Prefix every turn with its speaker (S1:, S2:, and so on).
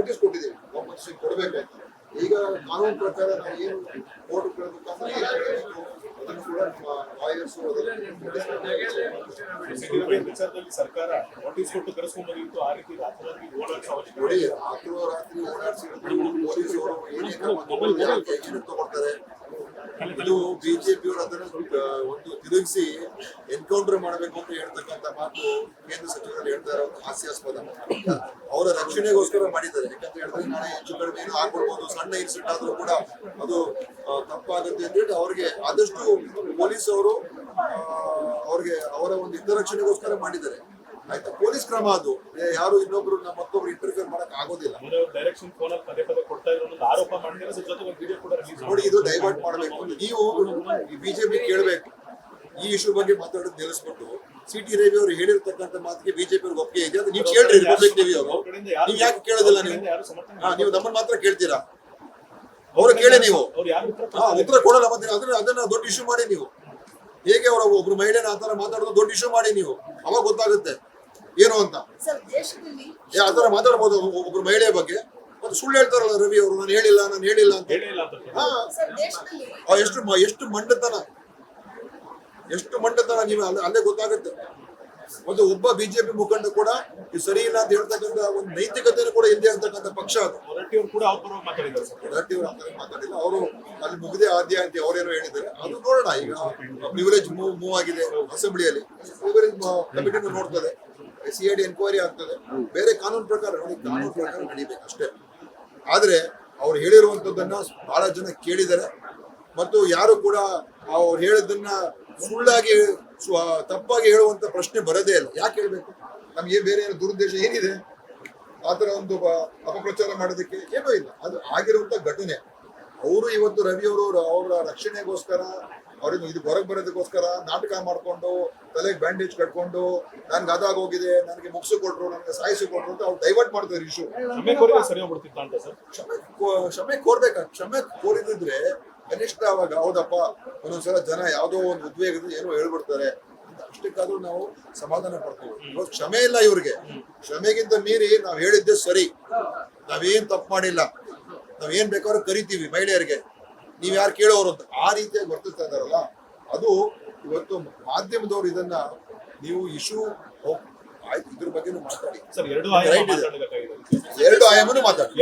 S1: Notice ಕೊಟ್ಟಿದ್ದೀವಿ, ವಾಪಸ್ ಕೊಡಬೇಕು ಅಂತ. ಈಗ ಕಾನೂನು ಪ್ರಕಾರ ನಾವು ಏನು ಕೋರ್ಟ್ ಕೇಳಬೇಕಂದ್ರೆ ಅದನ್ನು ಕೂಡ ಲಾಯರ್ಸ್
S2: ವಿಚಾರದಲ್ಲಿ ಸರ್ಕಾರ ನೋಟಿಸ್ ಕೊಟ್ಟು ಕರೆಸ್ಕೊಂಡ್ಬಂದಿತ್ತು. ಆ ರೀತಿ ರಾತ್ರಿ
S1: ನೋಡಿ, ರಾತ್ರಿ ಓಡಾಡಿಸಿ ಪೊಲೀಸರು ಏನೇ ಕ್ರಮ ತಗೊಳ್ತಾರೆ. ಇದು ಬಿಜೆಪಿಯವರು ಅದನ್ನು ಒಂದು ತಿರುಗಿಸಿ ಎನ್ಕೌಂಟರ್ ಮಾಡಬೇಕು ಅಂತ ಹೇಳ್ತಕ್ಕಂಥ ಮಾತು ಕೇಂದ್ರ ಸಚಿವರು ಹೇಳ್ತಾ ಇರೋ ಹಾಸ್ಯಾಸ್ಪದ. ಅವರ ರಕ್ಷಣೆಗೋಸ್ಕರ ಮಾಡಿದ್ದಾರೆ. ಯಾಕಂತ ಹೇಳಿದ್ರೆ ನಾಳೆ ಹೆಚ್ಚು ಕಡಿಮೆ ಏನು ಆಗ್ಬಿಡ್ಬೋದು, ಸಣ್ಣ ಇನ್ಸಿಡೆಂಟ್ ಆದ್ರೂ ಕೂಡ ಅದು ತಪ್ಪಾಗುತ್ತೆ ಅಂತ ಹೇಳಿ ಅವ್ರಿಗೆ ಆದಷ್ಟು ಪೊಲೀಸ್ ಅವರು ಅವ್ರಿಗೆ ಅವರ ಒಂದು ಹಿತರಕ್ಷಣೆಗೋಸ್ಕರ ಮಾಡಿದ್ದಾರೆ. ಆಯ್ತಾ, ಪೊಲೀಸ್ ಕ್ರಮ ಅದು. ಯಾರು ಇನ್ನೊಬ್ರು ಮತ್ತೊಬ್ರು ಇಂಟರ್ಫಿಯರ್ ಮಾಡಕ್ ಆಗೋದಿಲ್ಲ.
S2: ಡೈರೆಕ್ಷನ್ ಫೋನ್ ಅಲ್ಲಿ ಪದೇ ಪದೇ ಕೊಡ್ತಾ ಇರೋ ಒಂದು ಆರೋಪ ಮಾಡಿದ್ರೆ ಜೊತೆಗೆ ಒಂದು ವಿಡಿಯೋ ಕೂಡ ರಿಲೀಸ್
S1: ನೋಡಿ. ಇದು ಡೈವರ್ಟ್ ಮಾಡಬೇಕು. ನೀವು ಬಿಜೆಪಿ ಕೇಳಬೇಕು, ಈ ಇಶ್ಯೂ ಬಗ್ಗೆ ಮಾತಾಡೋದು ನಿಲ್ಲಿಸ್ಬಿಟ್ಟು ಸಿಟಿ ರವಿ ಅವರು ಹೇಳಿರ್ತಕ್ಕಂಥ ಮಾತಿಗೆ ಬಿಜೆಪಿ ಅವ್ರಿಗೆ ಒಪ್ಪಿಗೆ ಇದೆ ಅದು ನೀವು ಕೇಳ್ರಿ. ರಿಪಬ್ಲಿಕ್ ಟಿವಿ ಅವರು ನೀವು ಯಾಕೆ ಕೇಳೋದಿಲ್ಲ? ನೀವು ನಮ್ಮನ್ನ ಮಾತ್ರ ಕೇಳ್ತೀರಾ? ಅವ್ರು ಕೇಳಿ ನೀವು ಉತ್ತರ ಕೊಡಲ್ಲ. ಮತ್ತೆ ಅದನ್ನ ದೊಡ್ಡ ಇಶ್ಯೂ ಮಾಡಿ ನೀವು. ಹೇಗೆ ಅವರ ಒಬ್ರು ಮಹಿಳೆನ ಆತರ ಮಾತಾಡೋದು ದೊಡ್ಡ ಇಶ್ಯೂ ಮಾಡಿ ನೀವು, ಅವಾಗ ಗೊತ್ತಾಗುತ್ತೆ ಏನು ಅಂತ. ಆತರ ಮಾತಾಡ್ಬೋದು ಒಬ್ರು ಮಹಿಳೆಯ ಬಗ್ಗೆ. ಮತ್ತೆ ಸುಳ್ಳು ಹೇಳ್ತಾರಲ್ಲ ರವಿ ಅವರು, ನಾನು ಹೇಳಿಲ್ಲ ಅಂತ. ಎಷ್ಟು ಮಂಡತನ ನೀವು ಅಲ್ಲೇ ಗೊತ್ತಾಗುತ್ತೆ. ಒಂದು ಒಬ್ಬ ಬಿಜೆಪಿ ಮುಖಂಡ ಕೂಡ ಇದು ಸರಿ ಇಲ್ಲ ಅಂತ ಹೇಳ್ತಕ್ಕಂಥ ಒಂದು ನೈತಿಕತೆ ಕೂಡ ಇಲ್ಲದೆ ಇರ್ತಕ್ಕಂಥ ಪಕ್ಷ ಅದು. ಮಾತಾಡಿಲ್ಲ ಅವರು. ಅಲ್ಲಿ ಮುಗಿದೇ ಆದ್ಯ ಅಂತ ಅವರೇನೋ ಹೇಳಿದ್ದಾರೆ. ಅದು ನೋಡೋಣ. ಈಗ ಪ್ರಿವಿಲೇಜ್ ಮೂವ್ ಆಗಿದೆ ಅಸೆಂಬ್ಲಿಯಲ್ಲಿ. ಪ್ರಿವಿಲೇಜ್ ಕಮಿಟಿನೂ ನೋಡ್ತದೆ, CID ಎನ್ಕ್ವೈರಿ ಆಗ್ತದೆ. ಬೇರೆ ಕಾನೂನು ಪ್ರಕಾರ ನೋಡಿ, ಕಾನೂನು ಪ್ರಕಾರ ನಡೀಬೇಕು ಅಷ್ಟೇ. ಆದ್ರೆ ಅವ್ರು ಹೇಳಿರುವಂತದ್ದನ್ನ ಬಹಳ ಜನ ಕೇಳಿದ್ದಾರೆ. ಮತ್ತು ಯಾರು ಕೂಡ ಅವ್ರು ಹೇಳಿದ್ದನ್ನ ಸುಳ್ಳಾಗಿ ತಪ್ಪಾಗಿ ಹೇಳುವಂತ ಪ್ರಶ್ನೆ ಬರೋದೇ ಇಲ್ಲ. ಯಾಕೆ ಹೇಳ್ಬೇಕು? ನಮ್ಗೆ ಬೇರೆ ಏನು ದುರುದ್ದೇಶ ಏನಿದೆ? ಆತರ ಒಂದು ಅಪಪ್ರಚಾರ ಮಾಡೋದಕ್ಕೆ ಏನೂ ಇಲ್ಲ. ಅದು ಆಗಿರುವಂತ ಘಟನೆ. ಅವರು ಇವತ್ತು ರವಿ ಅವರು ಅವರ ರಕ್ಷಣೆಗೋಸ್ಕರ ಅವ್ರಿಗೆ ಇದು ಹೊರಗೆ ಬರೋದಕ್ಕೋಸ್ಕರ ನಾಟಕ ಮಾಡ್ಕೊಂಡು ತಲೆಗೆ ಬ್ಯಾಂಡೇಜ್ ಕಟ್ಕೊಂಡು ನನ್ಗೆ ಅದಾಗೋಗಿದೆ, ನನಗೆ ಮುಗಿಸು ಕೊಟ್ರು, ನನಗೆ ಸಾಯಿಸಿ ಕೊಟ್ರು ಅಂತ ಅವ್ರು ಡೈವರ್ಟ್ ಮಾಡ್ತಾರೆ ಇಶ್ಯೂ. ಕ್ಷಮೆ ಕೋರ್ಬೇಕಾ? ಕ್ಷಮೆ ಕೋರಿದ್ರೆ ಕನಿಷ್ಠ ಅವಾಗ ಹೌದಪ್ಪ ಒಂದೊಂದ್ಸಲ ಜನ ಯಾವುದೋ ಒಂದು ಉದ್ವೇಗದಿಂದ ಏನೋ ಹೇಳ್ಬಿಡ್ತಾರೆ ಅಂತ ಅಷ್ಟಕ್ಕಾದ್ರೂ ನಾವು ಸಮಾಧಾನ ಪಡ್ತೀವಿ. ಇವಾಗ ಕ್ಷಮೆ ಇಲ್ಲ ಇವ್ರಿಗೆ. ಕ್ಷಮೆಗಿಂತ ಮೀರಿ ನಾವ್ ಹೇಳಿದ್ದೆ ಸರಿ, ನಾವೇನ್ ತಪ್ಪು ಮಾಡಿಲ್ಲ, ನಾವೇನ್ ಬೇಕಾದ್ರೂ ಕರಿತೀವಿ ಮಹಿಳೆಯರಿಗೆ, ನೀವ್ ಯಾರು ಕೇಳೋರು ಅಂತ ಆ ರೀತಿಯಾಗಿ ವರ್ತಿಸ್ತಾ ಇದಾರಲ್ಲ, ಅದು ಇವತ್ತು ಮಾಧ್ಯಮದವ್ರು ಇದನ್ನ ನೀವು ಇಶ್ಯೂ ಆಯ್ತು ಇದ್ರ ಬಗ್ಗೆನೂ ಮಾತಾಡಿ. ಎರಡು ಆಯಾಮನು ಮಾತಾಡಿ.